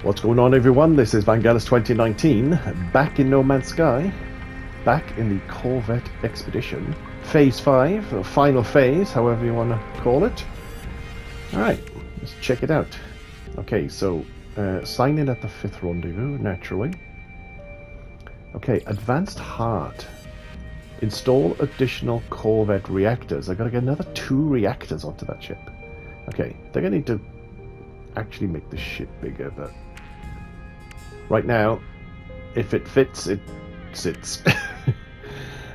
What's going on, everyone? This is Vangelis 2019, back in No Man's Sky, back in the Corvette expedition, phase 5, or final phase, however you want to call it. Alright, let's check it out. Okay, so sign in at the 5th rendezvous, naturally. Okay, advanced heart. Install additional Corvette reactors. I gotta get another 2 reactors onto that ship. Okay, they're gonna need to actually make the ship bigger, but right now, if it fits, it sits.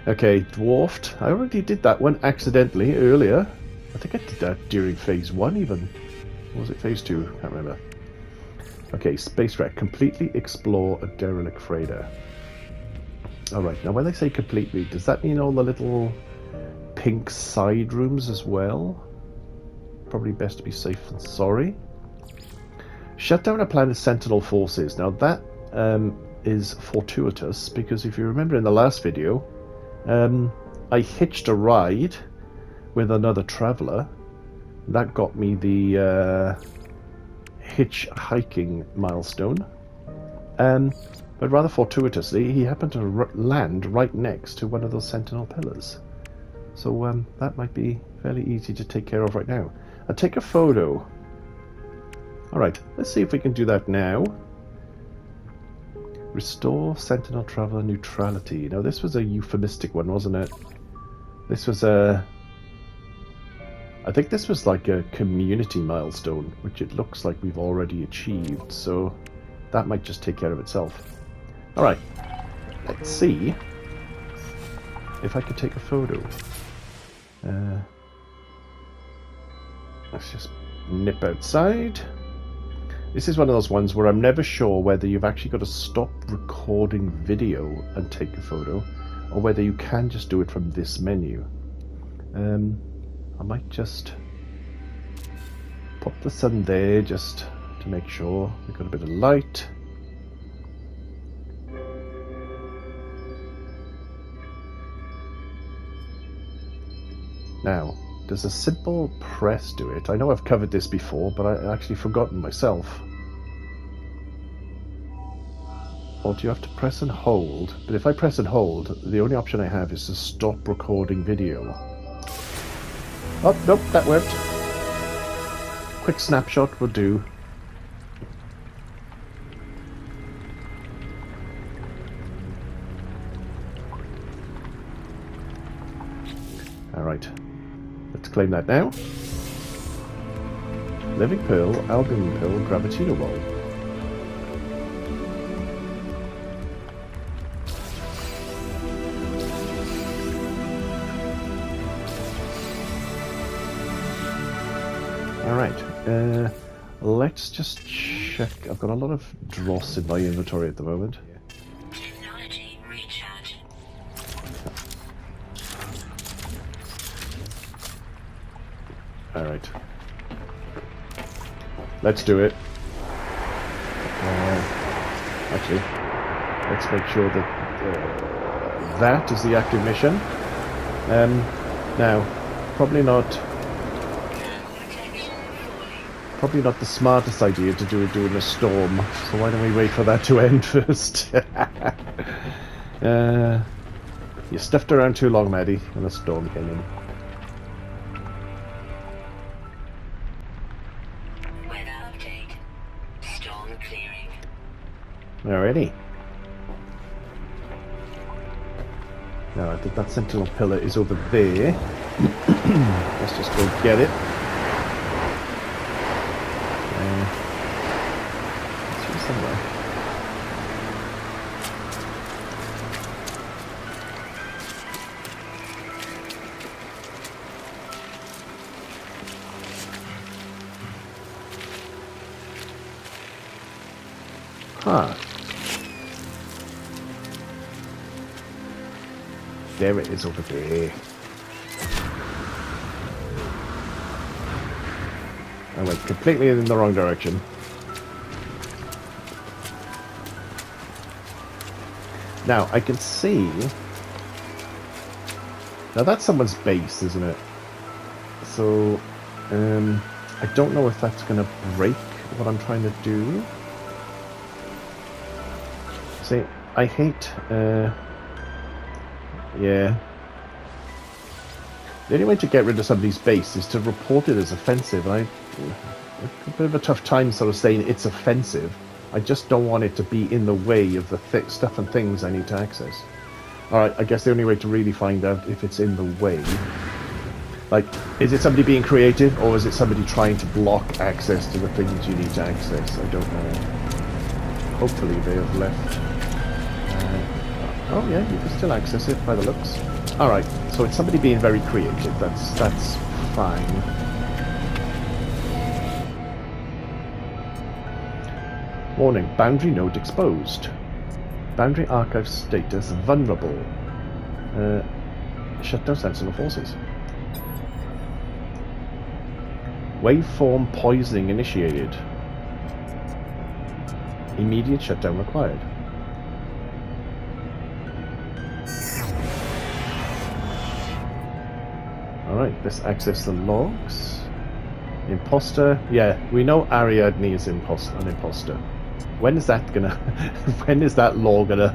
Okay, dwarfed. I already did that one accidentally earlier. I think I did that during phase 1 even. Or was it phase 2? Can't remember. Okay, space wreck. Completely explore a derelict freighter. Alright, now when I say completely, does that mean all the little pink side rooms as well? Probably best to be safe than sorry. Shut down a planet's Sentinel forces. Now that is fortuitous, because if you remember in the last video, I hitched a ride with another traveller. That got me the hitchhiking milestone. But rather fortuitously, he happened to land right next to one of those Sentinel pillars. So that might be fairly easy to take care of right now. I'll take a photo. Alright, let's see if we can do that now. Restore Sentinel Traveler neutrality. Now this was a euphemistic one, wasn't it? This was a... I think this was like a community milestone, which it looks like we've already achieved, so that might just take care of itself. Alright, let's see if I can take a photo. Let's just nip outside. This is one of those ones where I'm never sure whether you've actually got to stop recording video and take a photo, or whether you can just do it from this menu. I might just pop the sun there just to make sure we've got a bit of light. Now, does a simple press do it? I know I've covered this before, but I've actually forgotten myself. Or do you have to press and hold? But if I press and hold, the only option I have is to stop recording video. Oh, nope, that worked. Quick snapshot will do. Alright. Let's claim that now. Living Pearl, Albumin Pill, Gravitino Roll. Alright, let's just check. I've got a lot of dross in my inventory at the moment. Technology recharge. Alright. Let's do it. Actually, let's make sure that that is the active mission. Now, probably not the smartest idea to do it during a storm, so why don't we wait for that to end first? You stuffed around too long, Maddie, and the storm came in. Weather update. Storm clearing. Alrighty. Now I think that Sentinel pillar is over there. Let's just go get it. It's here somewhere. Huh. There it is over there. I went completely in the wrong direction. Now, I can see... Now that's someone's base, isn't it? So, I don't know if that's going to break what I'm trying to do. See, I hate... yeah. The only way to get rid of somebody's base is to report it as offensive. I a bit of a tough time sort of saying it's offensive. I just don't want it to be in the way of the stuff and things I need to access. Alright, I guess the only way to really find out if it's in the way... Like, is it somebody being creative, or is it somebody trying to block access to the things you need to access? I don't know. Hopefully they have left. Oh yeah, you can still access it by the looks. Alright, so it's somebody being very creative. That's fine. Warning, boundary node exposed. Boundary archive status vulnerable. Shut down Sentinel forces. Waveform poisoning initiated. Immediate shutdown required. Alright, let's access the logs. Imposter. Yeah, we know Ariadne is an imposter. When is that gonna... when is that law gonna...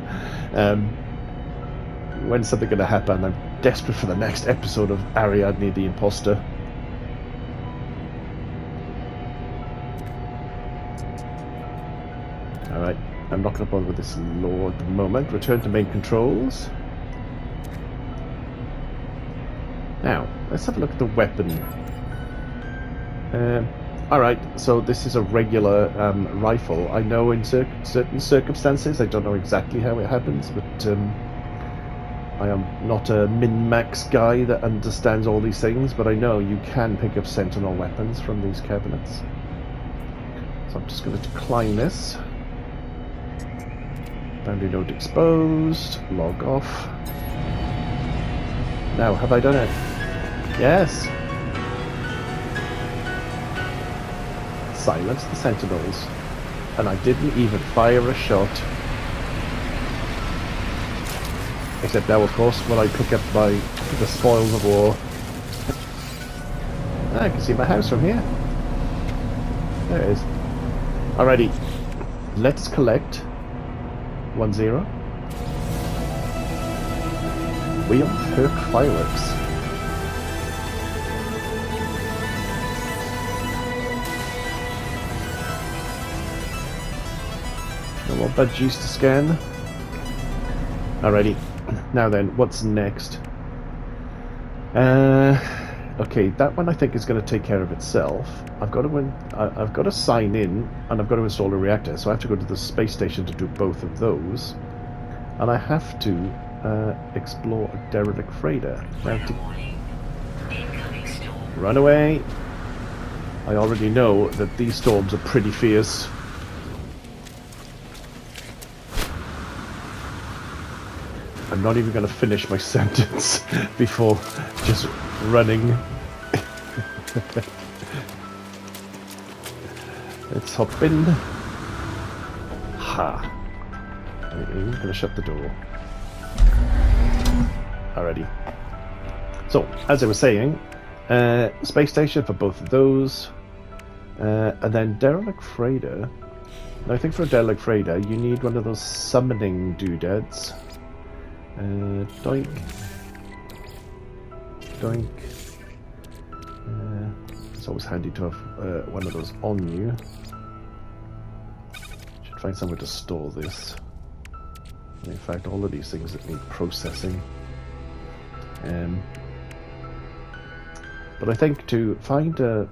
when's something gonna happen? I'm desperate for the next episode of Ariadne the imposter. Alright, I'm not gonna bother with this law at the moment. Return to main controls. Now, let's have a look at the weapon. Alright, so this is a regular rifle. I know in certain circumstances, I don't know exactly how it happens, but I am not a min-max guy that understands all these things, but I know you can pick up Sentinel weapons from these cabinets. So I'm just going to decline this. Boundary node exposed. Log off. Now, have I done it? Yes! Silence the Sentinels. And I didn't even fire a shot. Except now, of course, when I pick up the spoils of war. I can see my house from here. There it is. Alrighty. Let's collect 1-0. William Herc fireworks. No more budgies to scan. Alrighty. Now then, what's next? Okay, that one I think is going to take care of itself. I've got to sign in, and I've got to install a reactor, so I have to go to the space station to do both of those. And I have to explore a derelict freighter. Run away! I already know that these storms are pretty fierce. I'm not even going to finish my sentence before just running. Let's hop in. Ha! I'm going to shut the door. Alrighty. So, as I was saying, space station for both of those, and then derelict freighter. Now, I think for a derelict freighter, you need one of those summoning doodads. Doink. Doink. It's always handy to have one of those on you. Should find somewhere to store this. In fact, all of these things that need processing. But I think to find a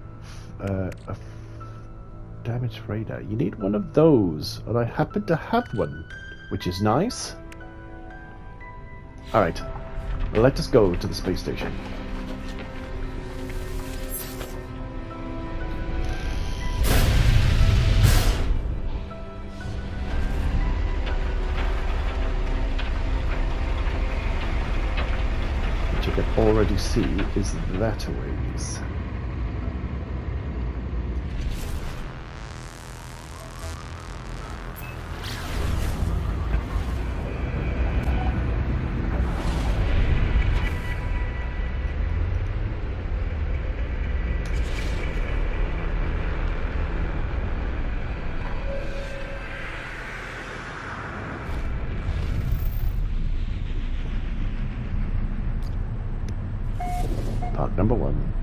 damaged freighter, you need one of those, and I happen to have one, which is nice. Alright, let us go to the space station. Which you can already see is that a ways. number 1.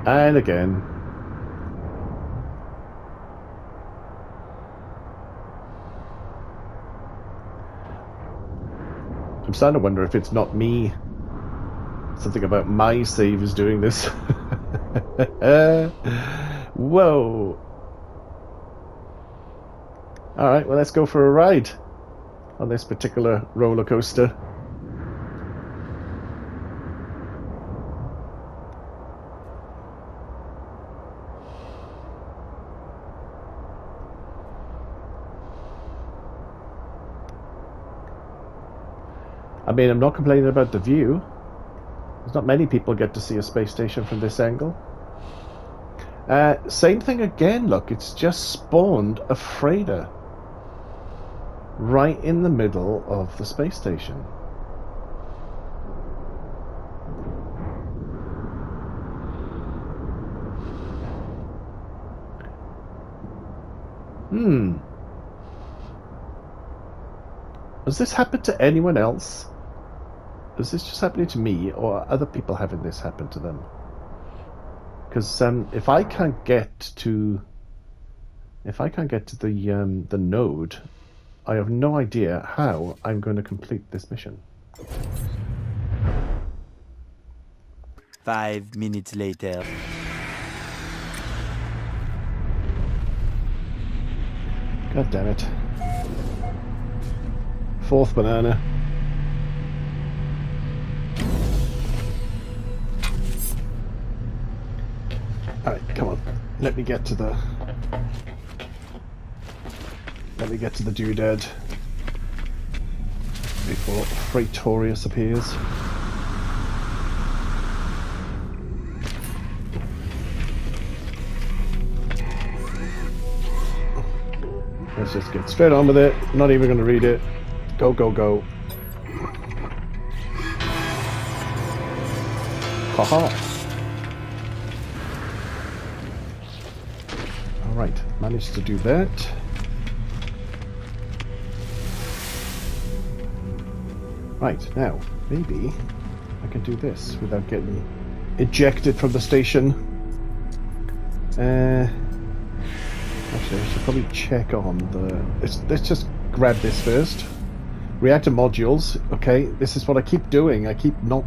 And again. I'm starting to wonder if it's not me. Something about my save is doing this. Whoa. Alright, well, let's go for a ride on this particular roller coaster. I mean, I'm not complaining about the view. There's not many people get to see a space station from this angle. Same thing again, look, it's just spawned a freighter right in the middle of the space station. Has this happened to anyone else? Is this just happening to me, or are other people having this happen to them? Because if I can't get to the node, I have no idea how I'm going to complete this mission. 5 minutes later. God damn it. 4th banana. Alright, come on. Let me get to the doodad before Freightorius appears. Let's just get straight on with it. Not even going to read it. Go, go, go. Haha. Alright, managed to do that. Right, now, maybe I can do this without getting ejected from the station. Actually, I should probably check on the... Let's just grab this first. Reactor modules. Okay, this is what I keep doing. I keep not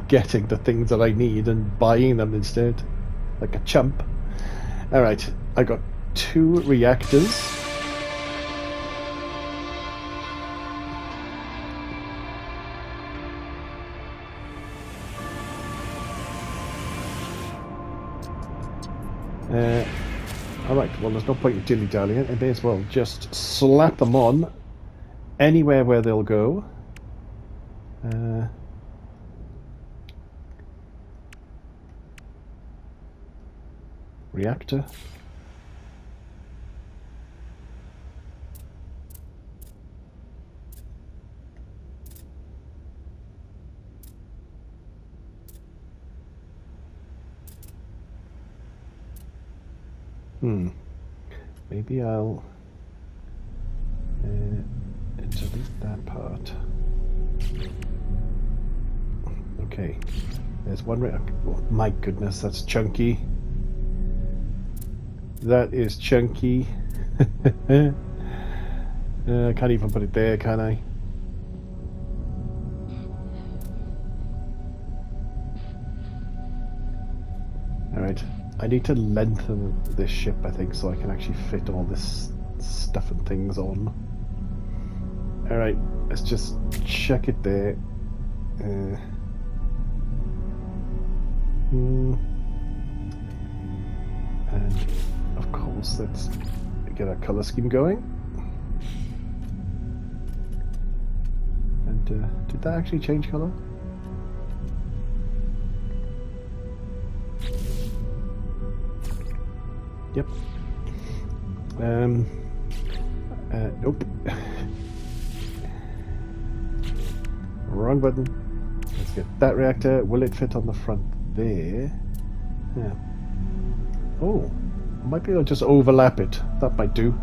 getting the things that I need and buying them instead. Like a chump. Alright, I got 2 reactors. Alright, well, there's no point in dilly-dallying. I may as well just slap them on anywhere where they'll go. Reactor. Maybe I'll delete that part. Okay, there's one oh, my goodness, that's chunky. That is chunky. I can't even put it there, can I? Alright, I need to lengthen this ship, I think, so I can actually fit all this stuff and things on. Alright, let's just check it there. And of course, let's get our color scheme going. And did that actually change color? Yep. Nope. Wrong button. Let's Get that reactor. Will it fit on the front there? Yeah. Oh, I might be able to just overlap it. That might do.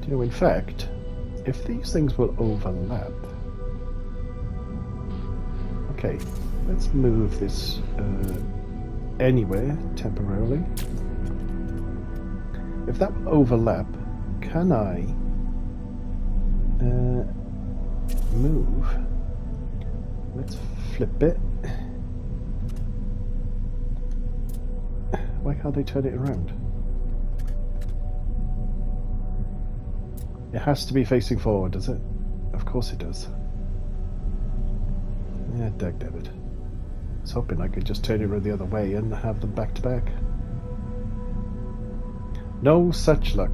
Do you know, in fact, if these things will overlap... Okay, let's move this anywhere temporarily. If that will overlap, can I move? Let's flip it. Why can't I turn it around? It has to be facing forward, does it? Of course it does. Yeah, dagnabbit. I was hoping I could just turn it around the other way and have them back to back. No such luck.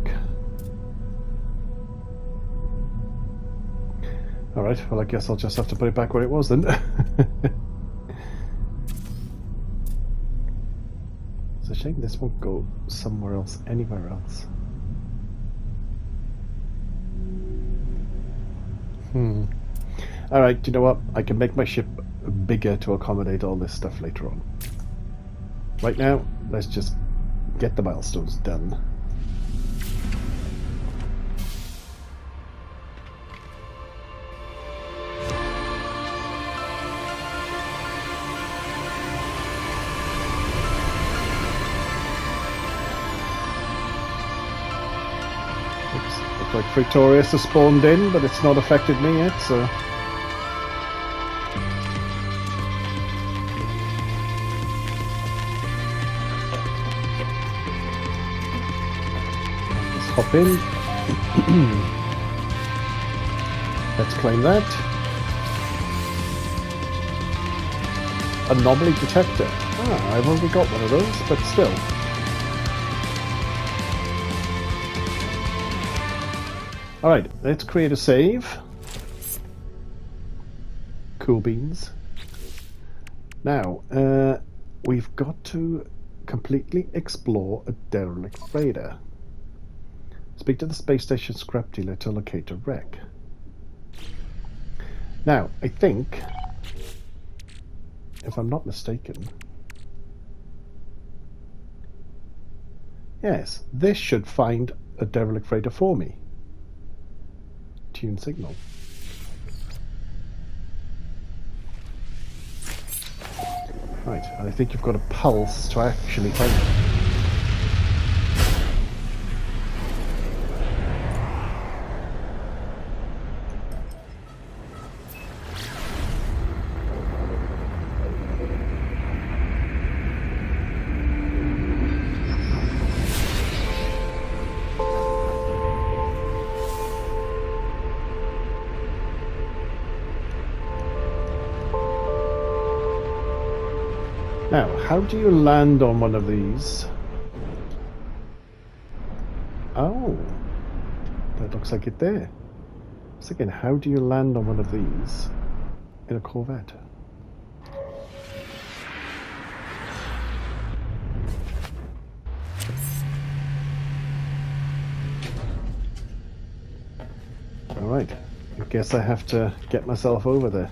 Alright, well I guess I'll just have to put it back where it was then. It's a shame this won't go somewhere else, anywhere else. Alright, do you know what? I can make my ship bigger to accommodate all this stuff later on. Right now, let's just get the milestones done. Looks like Victorious has spawned in, but it's not affected me yet, so... Hop in. Let's claim that. Anomaly detector. Ah, I've already got one of those, but still. Alright, let's create a save. Cool beans. Now, we've got to completely explore a derelict freighter. Speak to the space station scrap dealer to locate a wreck. Now, I think, if I'm not mistaken, yes, this should find a derelict freighter for me. Tune signal. Right, and I think you've got a pulse to actually find it. Now, how do you land on one of these? Oh, that looks like it there. So again, how do you land on one of these in a Corvette? Alright, I guess I have to get myself over there.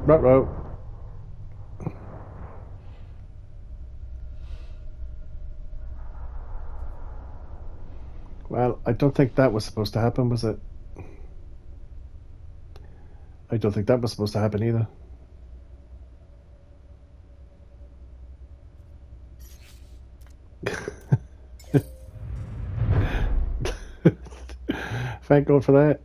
Ruh-roh. Well, I don't think that was supposed to happen, was it? I don't think that was supposed to happen either. Thank God for that.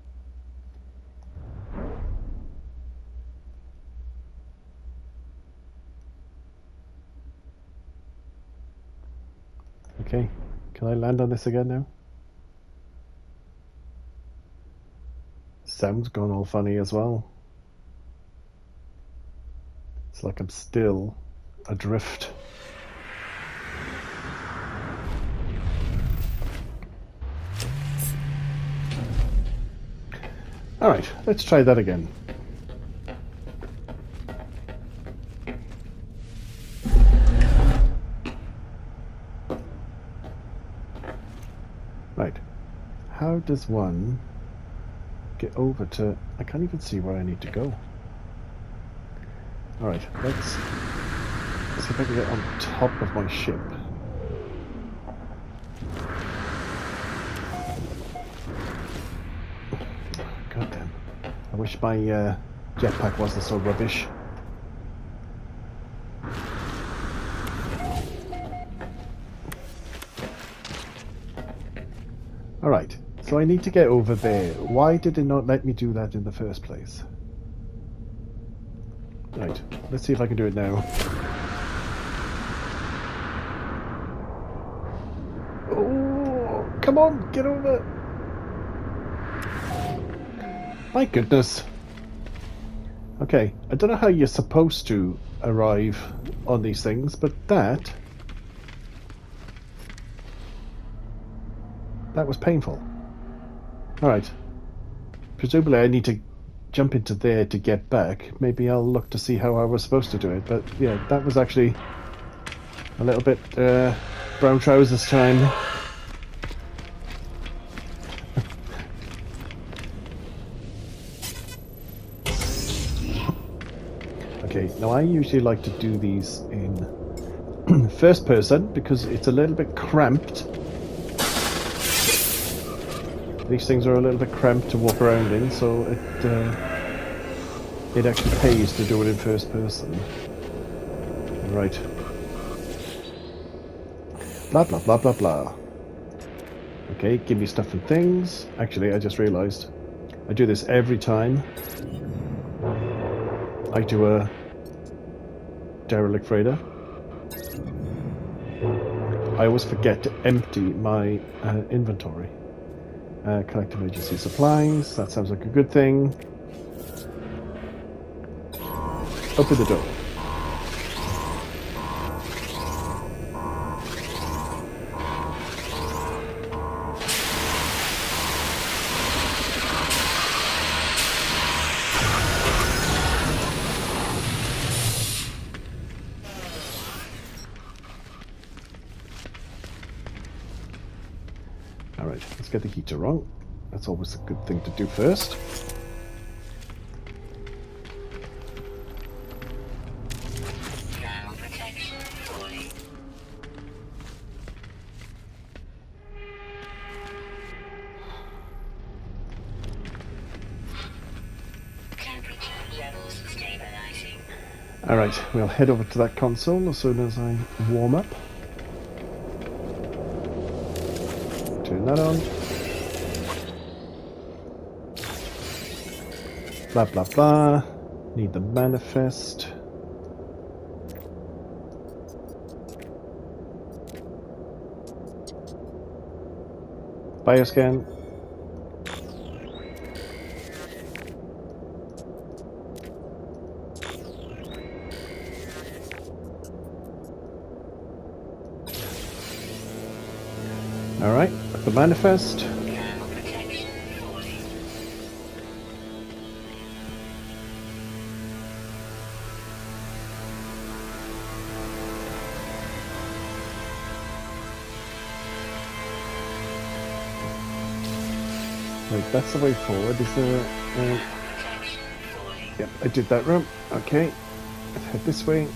Okay, can I land on this again now? Sound's gone all funny as well. It's like I'm still adrift. Alright, let's try that again. Right. How does one get over to... I can't even see where I need to go. Alright, let's see if I can get on top of my ship. God damn. I wish my jetpack wasn't so rubbish. Alright, so I need to get over there. Why did it not let me do that in the first place? Right, let's see if I can do it now. Oh, come on, get over! My goodness. Okay, I don't know how you're supposed to arrive on these things, but that was painful. Alright. Presumably I need to jump into there to get back. Maybe I'll look to see how I was supposed to do it, but yeah, that was actually a little bit brown trousers time. Okay, now I usually like to do these in first person because it's a little bit cramped. These things are a little bit cramped to walk around in, so it actually pays to do it in first person. Right. Blah blah blah blah blah. Okay, give me stuff and things. Actually, I just realised I do this every time I do a derelict freighter. I always forget to empty my inventory. Collect emergency supplies. That sounds like a good thing. Open the door. Alright, let's get the heater on. That's always a good thing to do first. Now protection fully. Temperature levels stabilizing. Alright, we'll head over to that console as soon as I warm up. Turn that on. Blah blah blah. Need the manifest. Bioscan. Alright, the manifest. Now protection fully. Right, that's the way forward. Is there Protection fully. Yep, I did that room. Okay. Let's head this way.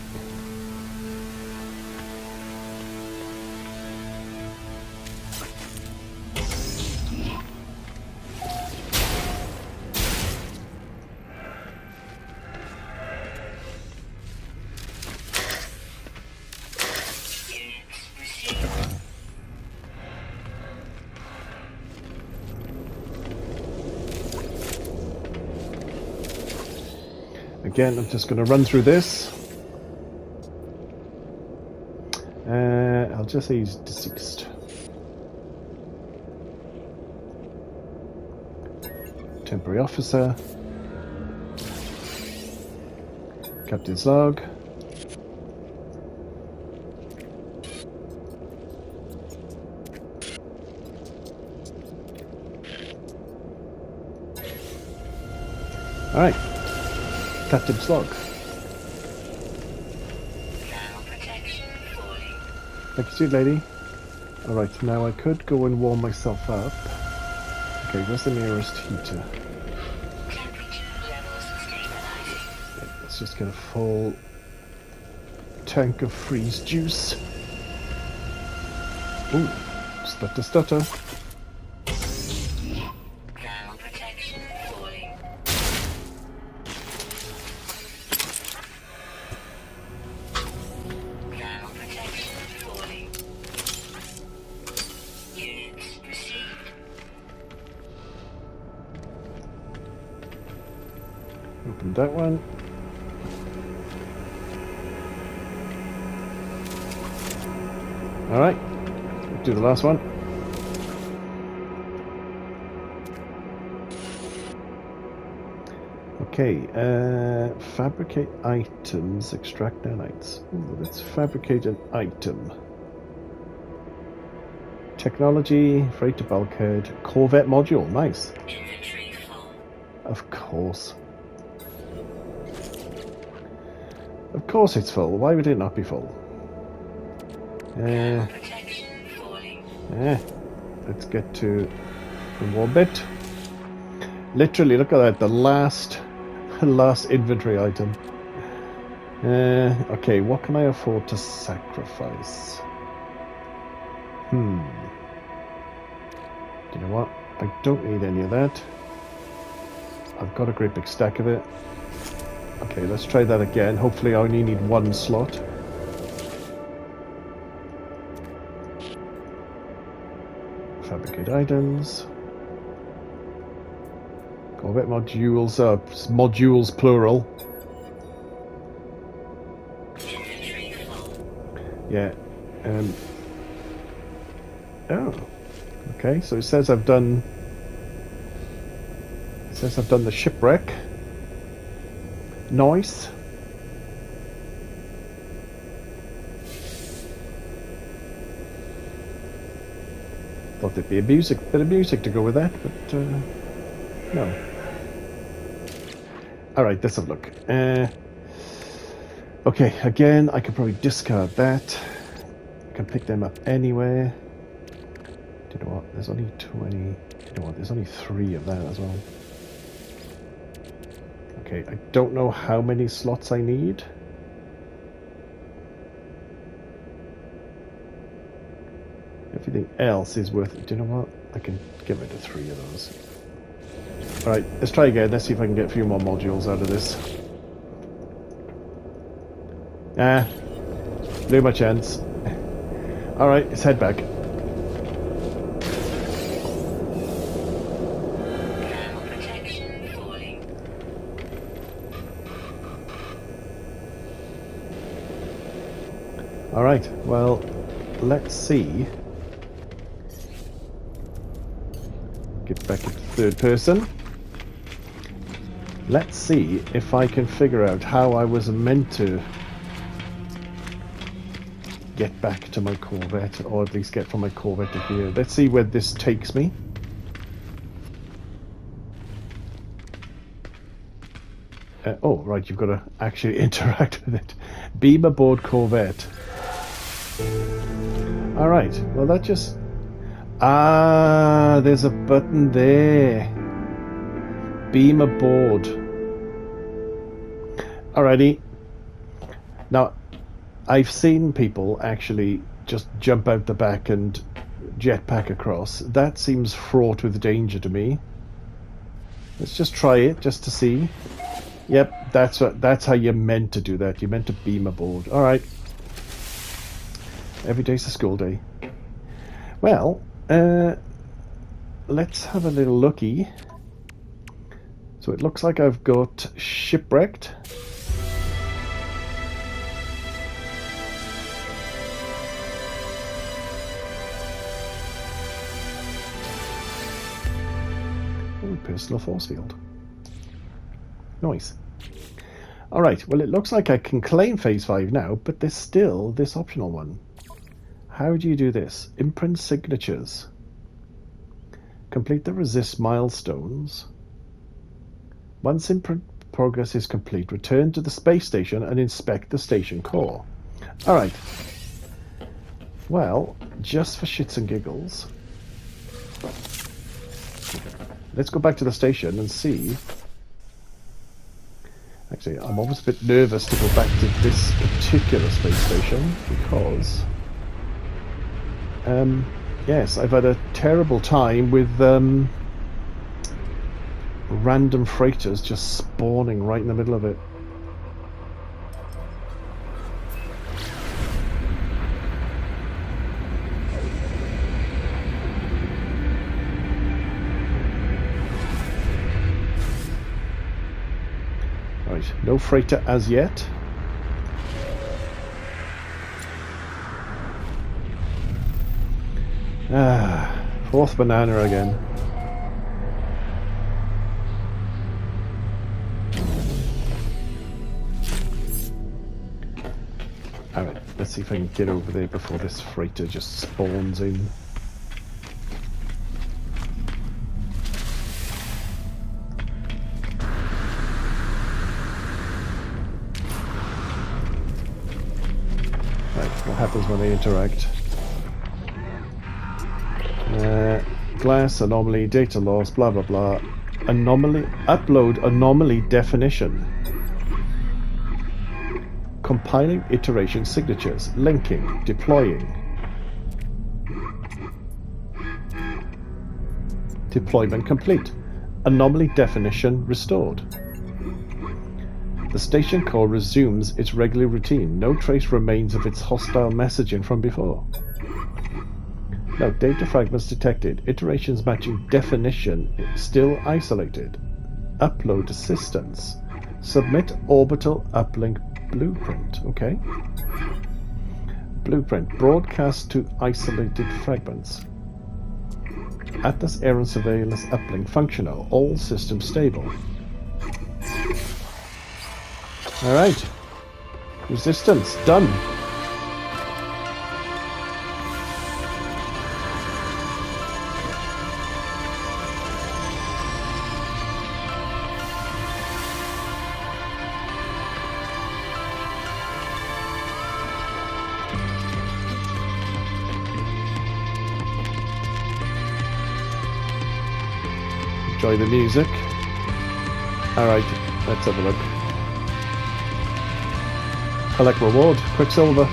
Units received. Again, I'm just going to run through this. I'll just say he's deceased. Temporary officer. Captain's log. Alright. Captain Slog. Thermal protection falling. Thank you, sweet lady. Alright, now I could go and warm myself up. Okay, where's the nearest heater? Temperature levels stabilizing. Okay, let's just get a full tank of freeze juice. Ooh, stutter, stutter. Thermal protection falling. Thermal protection falling. Units received. Open that one. Alright, do the last one. Okay, fabricate items, extract nanites. Ooh, let's fabricate an item. Technology, freight to bulkhead, Corvette module, nice. Inventory full. Of course. Of course it's full, why would it not be full? Protection falling. Let's get to the war bit. Literally, look at that, the last inventory item. Okay, what can I afford to sacrifice? Do you know what? I don't need any of that. I've got a great big stack of it. Okay, let's try that again. Hopefully I only need one slot. Fabricate items. Corvette modules, modules plural. Inventory full. Yeah. Oh. Okay, so it says I've done the shipwreck. Nice. Thought there'd be a bit of music to go with that, but no. Alright, let's have a look. Okay, again, I could probably discard that. I can pick them up anywhere. Do you know what? There's only 20. You know what? There's only 3 of that as well. Okay, I don't know how many slots I need. Everything else is worth it. Do you know what? I can get rid of 3 of those. Alright, let's try again. Let's see if I can get a few more modules out of this. Blew my chance. Alright, let's head back. Thermal protection falling. Alright, well, let's see. Get back into third person. Let's see if I can figure out how I was meant to get back to my Corvette, or at least get from my Corvette to here. Let's see where this takes me. Oh, right, you've got to actually interact with it. Beam aboard Corvette. Alright, well that just... Ah, there's a button there. Beam aboard. Alrighty. Now, I've seen people actually just jump out the back and jetpack across. That seems fraught with danger to me. Let's just try it, just to see. Yep, that's how you're meant to do that. You're meant to beam aboard. Alright. Every day's a school day. Well, let's have a little looky. So it looks like I've got shipwrecked. Oh, personal force field. Nice. Alright, well it looks like I can claim phase 5 now, but there's still this optional one. How do you do this? Imprint signatures. Complete the resist milestones. Once progress is complete, return to the space station and inspect the station core. Alright. Well, just for shits and giggles, let's go back to the station and see. Actually, I'm always a bit nervous to go back to this particular space station because yes, I've had a terrible time with random freighters just spawning right in the middle of it. Right, no freighter as yet. Ah, fourth banana again. Alright, let's see if I can get over there before this freighter just spawns in. Right, what happens when they interact? Glass, anomaly, data loss, blah blah blah. Anomaly, upload anomaly definition. Compiling iteration signatures, linking, deploying. Deployment complete. Anomaly definition restored. The station core resumes its regular routine. No trace remains of its hostile messaging from before. No data fragments detected. Iterations matching definition still isolated. Upload assistance. Submit orbital uplink blueprint. Okay. Blueprint. Broadcast to isolated fragments. Atlas Air and Surveillance uplink functional. All systems stable. Alright. Resistance. Done. Enjoy the music. Alright, let's have a look. Collect reward, Quicksilver.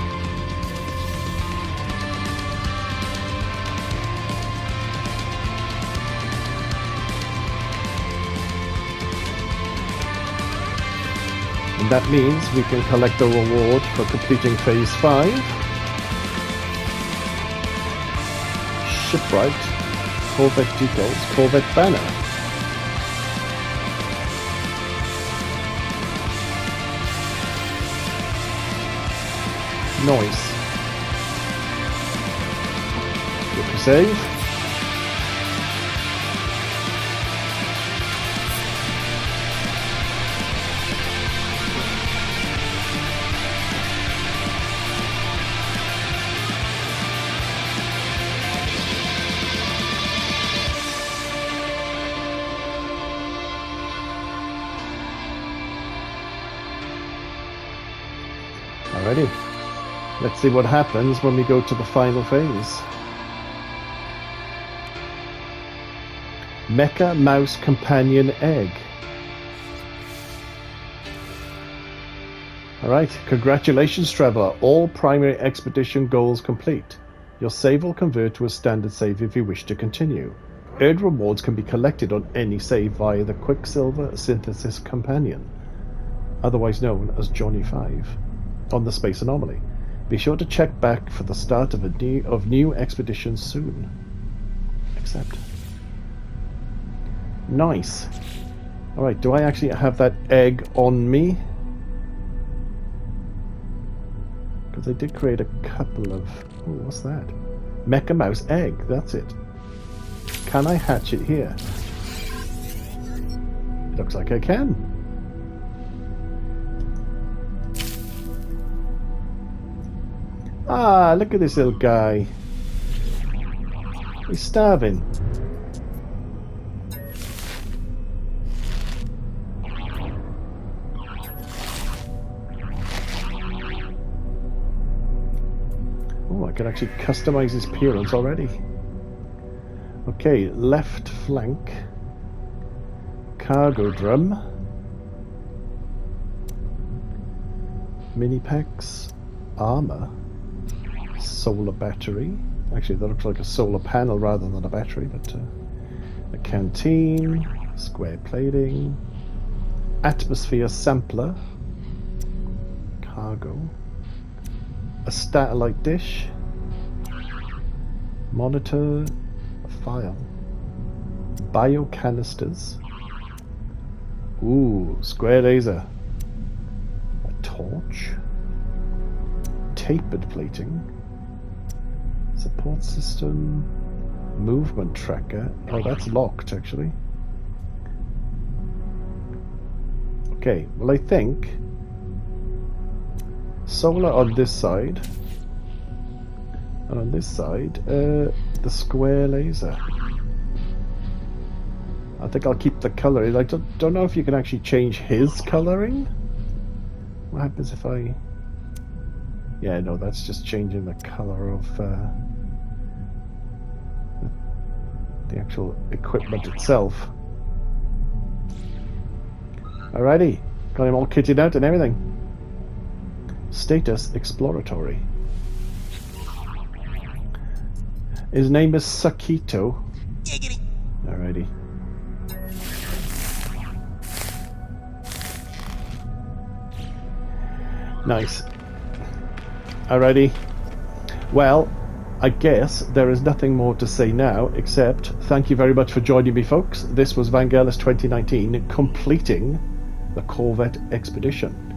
And that means we can collect the reward for completing Phase 5. Shipwright, Corvette decals, Corvette banner. Noise. Quick save. Alrighty. Let's see what happens when we go to the final phase. Mecha Mouse Companion Egg. Alright, congratulations Traveller. All primary expedition goals complete. Your save will convert to a standard save if you wish to continue. Earned rewards can be collected on any save via the Quicksilver Synthesis Companion, otherwise known as Johnny 5, on the Space Anomaly. Be sure to check back for the start of new expeditions soon. Accept. Nice. Alright, do I actually have that egg on me? Because I did create a couple of... Oh, what's that? Mecha Mouse egg, that's it. Can I hatch it here? Looks like I can. Ah, look at this little guy. He's starving. I can actually customize his appearance already. Okay, left flank. Cargo drum. Mini packs. Armor. Solar battery. Actually, that looks like a solar panel rather than a battery, but a canteen. Square plating. Atmosphere sampler. Cargo. A satellite dish. Monitor. A file. Biocanisters. Ooh, square laser. A torch. Tapered plating. Support system. Movement tracker. Oh, that's locked actually. Okay, well I think solar on this side, and on this side, the square laser. I think I'll keep the color. I don't know if you can actually change his coloring. What happens if I... Yeah, no, that's just changing the color of the actual equipment itself. Alrighty, got him all kitted out and everything. Status exploratory. His name is Sakito. Alrighty. Nice. Alrighty. Well, I guess there is nothing more to say now, except thank you very much for joining me, folks. This was Vangelis 2019, completing the Corvette expedition.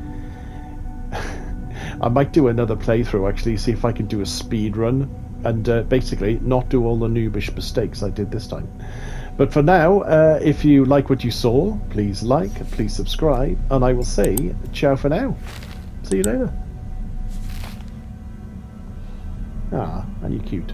I might do another playthrough, actually, see if I can do a speed run, and basically not do all the noobish mistakes I did this time. But for now, if you like what you saw, please like, please subscribe, and I will say ciao for now. See you later. Ah, and you're cute.